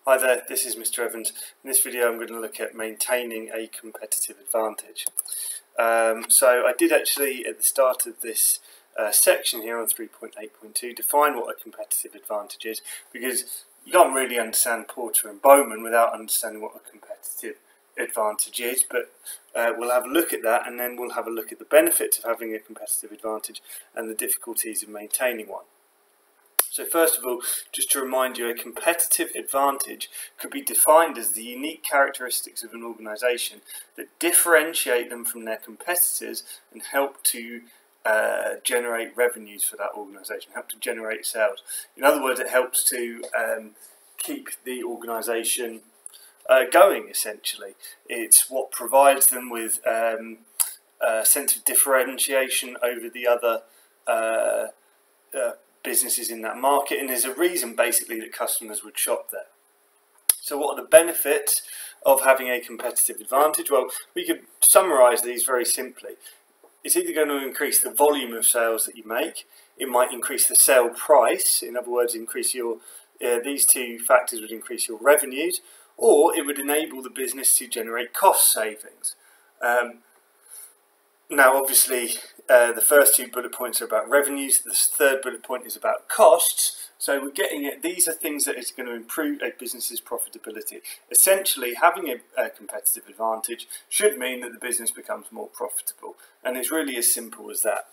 Hi there, this is Mr. Evans. In this video I'm going to look at maintaining a competitive advantage. So I did actually at the start of this section here on 3.8.2 define what a competitive advantage is, because you can't really understand Porter and Bowman without understanding what a competitive advantage is, but we'll have a look at that, and then we'll have a look at the benefits of having a competitive advantage and the difficulties of maintaining one. So first of all, just to remind you, a competitive advantage could be defined as the unique characteristics of an organisation that differentiate them from their competitors and help to generate revenues for that organisation, help to generate sales. In other words, it helps to keep the organisation going, essentially. It's what provides them with a sense of differentiation over the other businesses in that market, and there's a reason basically that customers would shop there. So what are the benefits of having a competitive advantage? Well, we could summarise these very simply. It's either going to increase the volume of sales that you make, it might increase the sale price, in other words increase your, these two factors would increase your revenues, or it would enable the business to generate cost savings. Now obviously the first two bullet points are about revenues, the third bullet point is about costs, so we're getting at these are things that is going to improve a business's profitability. Essentially, having a competitive advantage should mean that the business becomes more profitable, and it's really as simple as that.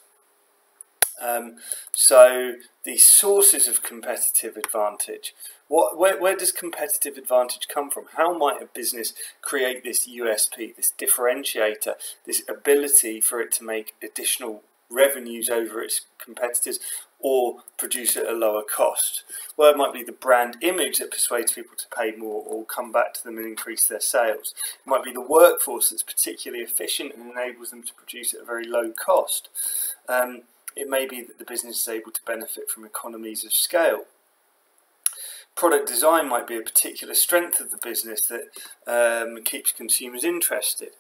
So the sources of competitive advantage. Where does competitive advantage come from? How might a business create this USP, this differentiator, this ability for it to make additional revenues over its competitors or produce at a lower cost? Well, it might be the brand image that persuades people to pay more or come back to them and increase their sales. It might be the workforce that's particularly efficient and enables them to produce at a very low cost. It may be that the business is able to benefit from economies of scale. Product design might be a particular strength of the business that keeps consumers interested.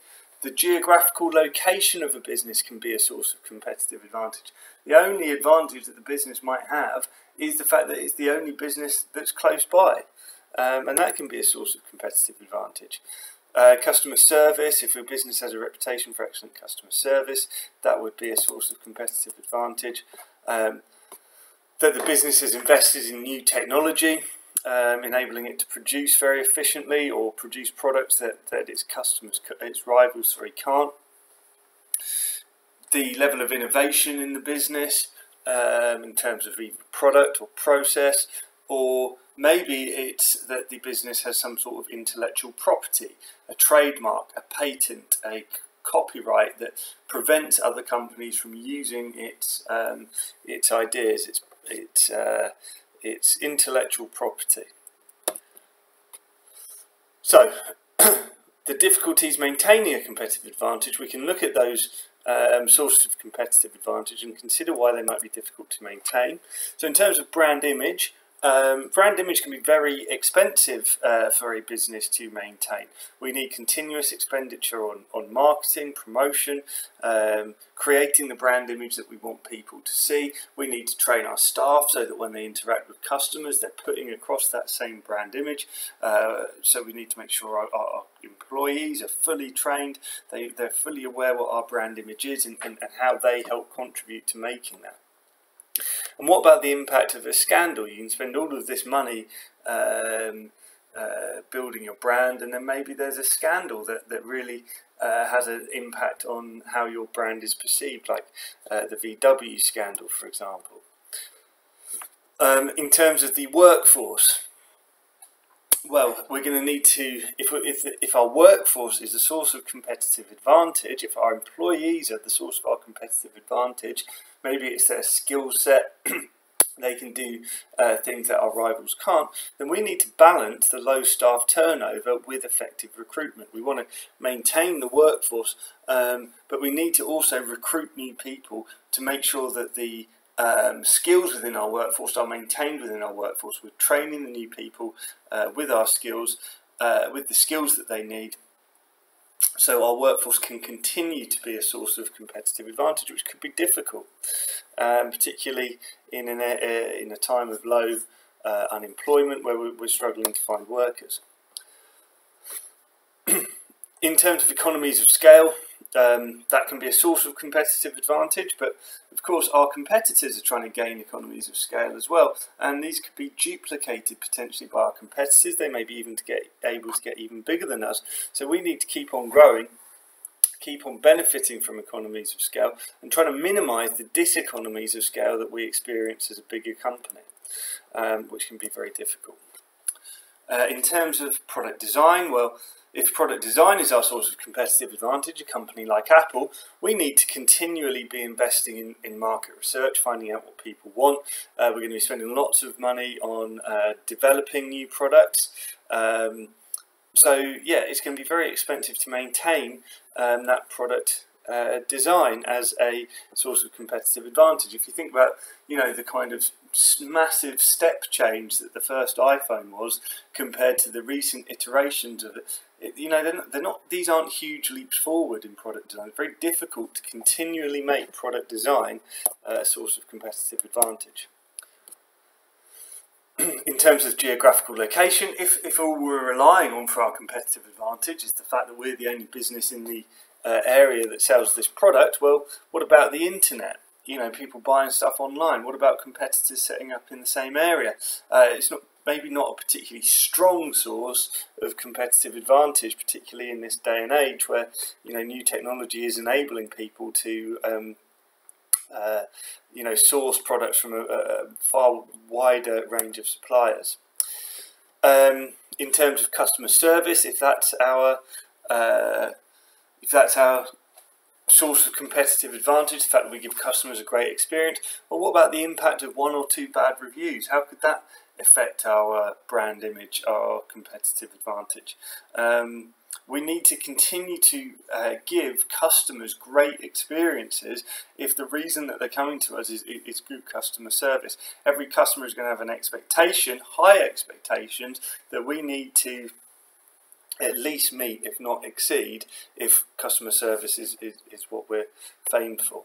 The geographical location of a business can be a source of competitive advantage. The only advantage that the business might have is the fact that it's the only business that's close by, and that can be a source of competitive advantage. Customer service, if a business has a reputation for excellent customer service, that would be a source of competitive advantage. That the business has invested in new technology, enabling it to produce very efficiently or produce products that its rivals can't. The level of innovation in the business, in terms of either product or process, or maybe it's that the business has some sort of intellectual property, a trademark, a patent, a copyright that prevents other companies from using its ideas, its intellectual property. So, the difficulties maintaining a competitive advantage, we can look at those sources of competitive advantage and consider why they might be difficult to maintain. So in terms of brand image can be very expensive for a business to maintain. We need continuous expenditure on marketing, promotion, creating the brand image that we want people to see. We need to train our staff so that when they interact with customers, they're putting across that same brand image. So we need to make sure our employees are fully trained, they're fully aware what our brand image is and how they help contribute to making that. And what about the impact of a scandal? You can spend all of this money building your brand, and then maybe there's a scandal that really has an impact on how your brand is perceived, like the VW scandal, for example. In terms of the workforce, well, we're going to need to, if our workforce is a source of competitive advantage, if our employees are the source of our competitive advantage, maybe it's their skill set, they can do things that our rivals can't, then we need to balance the low staff turnover with effective recruitment. We want to maintain the workforce, but we need to also recruit new people to make sure that the skills within our workforce are maintained within our workforce. We're training the new people with our skills, with the skills that they need, so our workforce can continue to be a source of competitive advantage, which could be difficult, particularly in a time of low unemployment, where we're struggling to find workers. In terms of economies of scale, that can be a source of competitive advantage, but of course our competitors are trying to gain economies of scale as well, and these could be duplicated potentially by our competitors. They may be able to get even bigger than us, so we need to keep on growing, keep on benefiting from economies of scale, and try to minimise the diseconomies of scale that we experience as a bigger company, which can be very difficult. In terms of product design, well, if product design is our source of competitive advantage, a company like Apple, we need to continually be investing in market research, finding out what people want. We're going to be spending lots of money on developing new products. So yeah, it's going to be very expensive to maintain that product design as a source of competitive advantage. If you think about, the kind of massive step change that the first iPhone was compared to the recent iterations of it, these aren't huge leaps forward in product design. It's very difficult to continually make product design a source of competitive advantage. In terms of geographical location, if all we're relying on for our competitive advantage is the fact that we're the only business in the area that sells this product, well, what about the internet? People buying stuff online. What about competitors setting up in the same area? It's maybe not a particularly strong source of competitive advantage, particularly in this day and age where new technology is enabling people to source products from a far wider range of suppliers. In terms of customer service, if that's our source of competitive advantage, the fact that we give customers a great experience, well, what about the impact of 1 or 2 bad reviews? How could that affect our brand image, our competitive advantage? We need to continue to give customers great experiences if the reason that they're coming to us is good customer service. Every customer is going to have an expectation, high expectations, that we need to at least meet, if not exceed, if customer service is what we're famed for.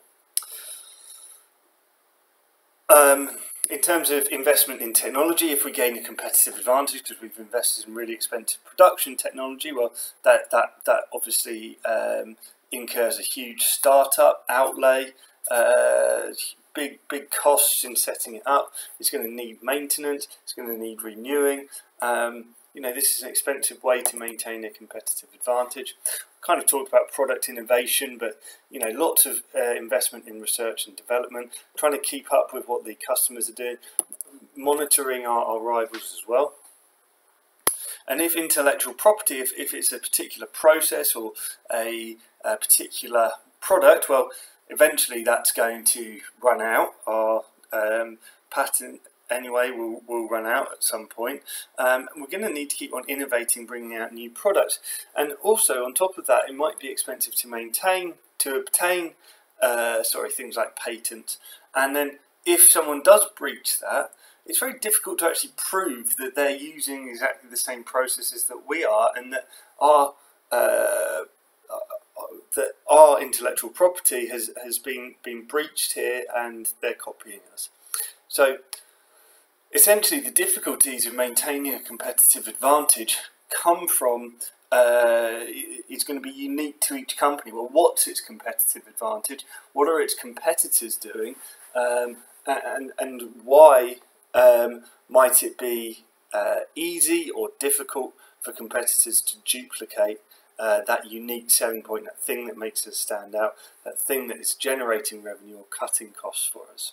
In terms of investment in technology, if we gain a competitive advantage because we've invested in really expensive production technology, well, that obviously incurs a huge startup outlay, big costs in setting it up. It's going to need maintenance. It's going to need renewing. This is an expensive way to maintain a competitive advantage. Kind of talked about product innovation, but lots of investment in research and development, trying to keep up with what the customers are doing, monitoring our rivals as well. And if intellectual property, if it's a particular process or a particular product, well, eventually that's going to run out. Our patent anyway will run out at some point. We're going to need to keep on innovating, bringing out new products, and also on top of that, it might be expensive to obtain things like patents. And then if someone does breach that, it's very difficult to actually prove that they're using exactly the same processes that we are, and that our intellectual property has been breached here, and they're copying us. So essentially, the difficulties of maintaining a competitive advantage come from it's going to be unique to each company. Well, what's its competitive advantage? What are its competitors doing? And why might it be easy or difficult for competitors to duplicate that unique selling point, that thing that makes us stand out, that thing that is generating revenue or cutting costs for us?